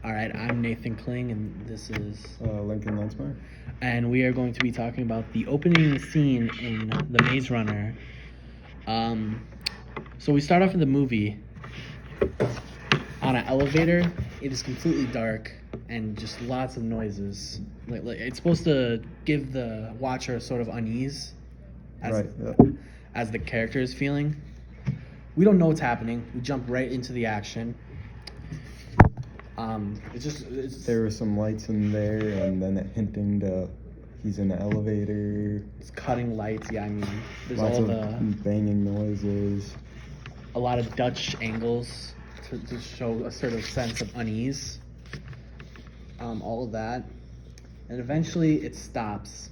All right, I'm Nathan Kling, and this is. Lincoln Lensmeyer. And we are going to be talking about the opening scene in The Maze Runner. So we start off in the movie on an elevator. It is completely dark and just lots of noises. Like it's supposed to give the watcher sort of unease as the character is feeling. We don't know what's happening. We jump right into the action. There were some lights in there, and then it hinting to he's in an elevator. It's cutting lights. Yeah, I mean, there's lots all of banging noises. A lot of Dutch angles to show a sort of sense of unease. All of that, and eventually it stops,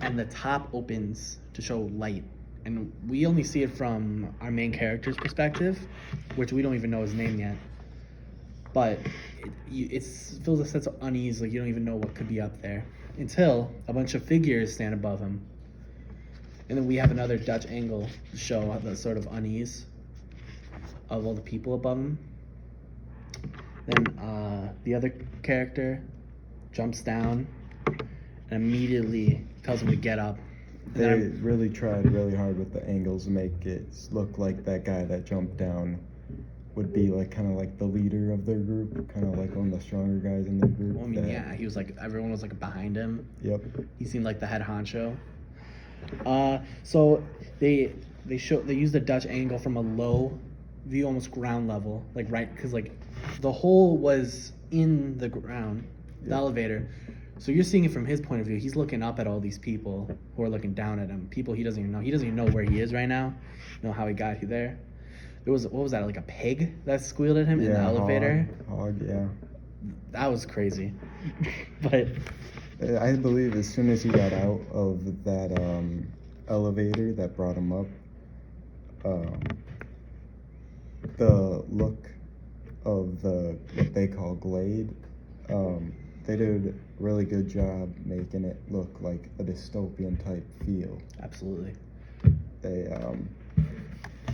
and the top opens to show light, and we only see it from our main character's perspective, which we don't even know his name yet. But it feels a sense of unease, like you don't even know what could be up there, until a bunch of figures stand above him. And then we have another Dutch angle to show the sort of unease of all the people above him. Then the other character jumps down and immediately tells him to get up. They really tried really hard with the angles to make it look like that guy that jumped down would be like kind of like the leader of their group, kind of like one of the stronger guys in their group. Well, I mean, yeah, he was like, everyone was like behind him. Yep. He seemed like the head honcho. So they use the Dutch angle from a low view, almost ground level, like right, because like the hole was in the ground, the elevator. So you're seeing it from his point of view. He's looking up at all these people who are looking down at him. People he doesn't even know. He doesn't even know where he is right now. You know how he got there. There was, what was that, like a pig that squealed at him in the elevator? Hog, yeah. That was crazy. But I believe as soon as he got out of that elevator that brought him up, the look of what they call Glade, they did a really good job making it look like a dystopian type feel. Absolutely. They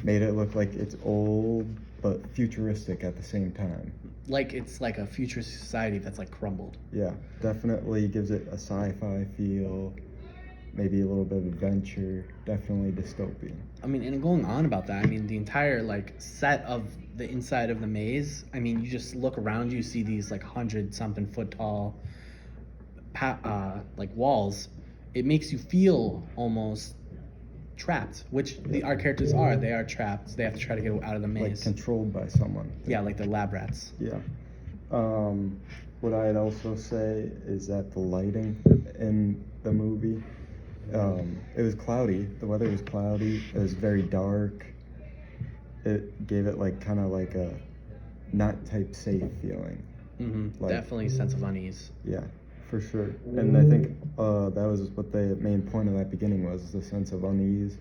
made it look like it's old but futuristic at the same time. Like it's like a future society that's like crumbled. Yeah, definitely gives it a sci-fi feel, maybe a little bit of adventure, definitely dystopian. I mean, and going on about that, I mean, the entire like set of the inside of the maze, I mean, you just look around, you see these like 100-something foot tall like walls. It makes you feel almost trapped, which our characters are. They are trapped. They have to try to get out of the maze. Like controlled by someone. Yeah, like the lab rats. Yeah. What I'd also say is that the lighting in the movie, it was cloudy. The weather was cloudy. It was very dark. It gave it like kind of like a not type safe feeling. Mm-hmm. Like, definitely a sense of unease. Yeah. For sure. And I think that was what the main point of that beginning was, the sense of unease,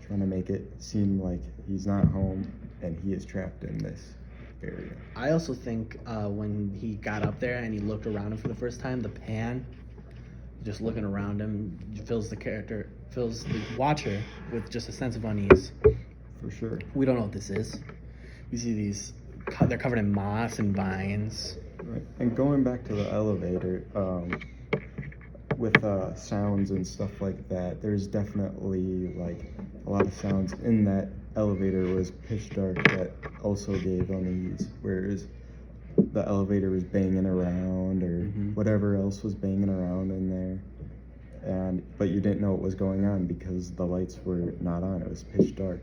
trying to make it seem like he's not home and he is trapped in this area. I also think when he got up there and he looked around him for the first time, the pan, just looking around him, fills the watcher with just a sense of unease. For sure. We don't know what this is. We see these, they're covered in moss and vines. Right. And going back to the elevator, with sounds and stuff like that, there's definitely like a lot of sounds in that elevator was pitch dark that also gave unease, whereas the elevator was banging around or whatever else was banging around in there, but you didn't know what was going on because the lights were not on. It was pitch dark.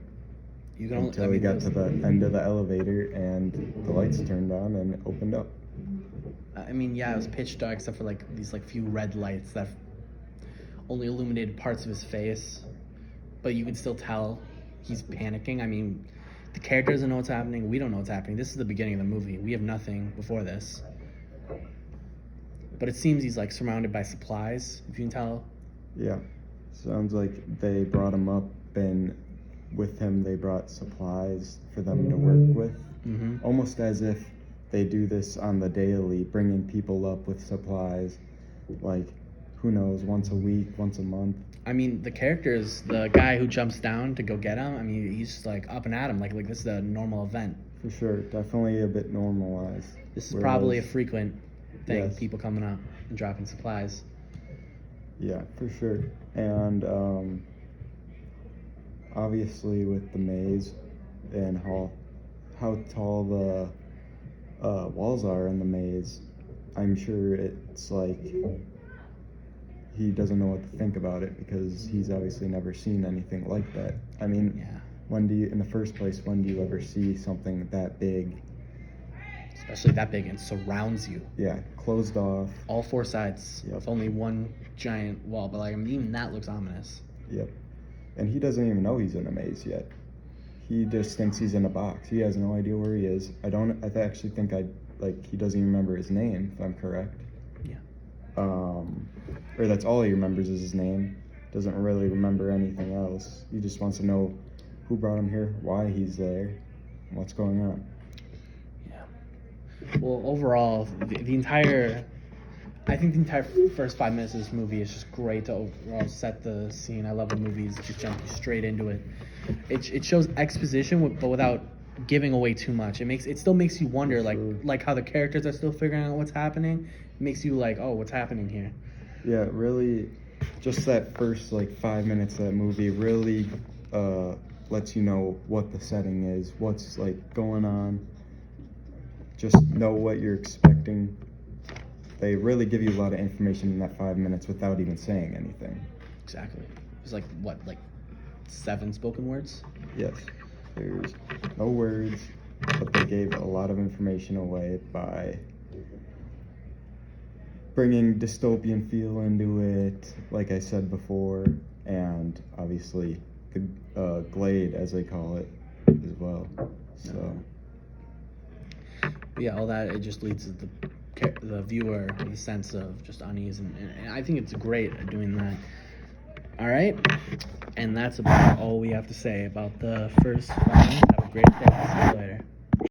Until we got to the end of the elevator and the lights turned on and it opened up. I mean, yeah, it was pitch dark except for like these like few red lights that only illuminated parts of his face, but you could still tell he's panicking. I mean, the character doesn't know what's happening. We don't know what's happening. This is the beginning of the movie. We have nothing before this. But it seems he's like surrounded by supplies, if you can tell. Yeah, sounds like they brought him up and with him they brought supplies for them to work with, almost as if they do this on the daily, bringing people up with supplies, like, who knows, once a week, once a month. I mean, the characters, the guy who jumps down to go get him, I mean, he's just like up and at him, like this is a normal event For sure, definitely a bit normalized. This is probably a Whereas- frequent thing, Yes. people coming up and dropping supplies. Yeah, for sure. And obviously with the maze and how tall the walls are in the maze, I'm sure it's like he doesn't know what to think about it because he's obviously never seen anything like that. I mean, Yeah. in the first place, when do you ever see something that big? Especially that big and surrounds you. Yeah, closed off. All four sides. Yep. With only one giant wall. But like, I mean, even that looks ominous. Yep. And he doesn't even know he's in a maze yet. He just thinks he's in a box. He has no idea where he is. I actually think he doesn't even remember his name, if I'm correct. Yeah. Or that's all he remembers is his name. Doesn't really remember anything else. He just wants to know who brought him here, why he's there, what's going on. Yeah. Well, overall, the entire first 5 minutes of this movie is just great to overall set the scene. I love when movies just jump you straight into it. It shows exposition, but without giving away too much. It still makes you wonder, like how the characters are still figuring out what's happening. It makes you like, oh, what's happening here? Yeah, really, just that first 5 minutes of that movie really lets you know what the setting is, what's going on. Just know what you're expecting. They really give you a lot of information in that 5 minutes without even saying anything. Exactly. There's like 7 spoken words. Yes, there's no words, but they gave a lot of information away by bringing dystopian feel into it, like I said before, and obviously the glade, as they call it, as well. So But yeah, all that, it just leads the viewer with a sense of just unease, and I think it's great at doing that. All right, and that's about all we have to say about the first 5 minutes. Have a great day. See you later.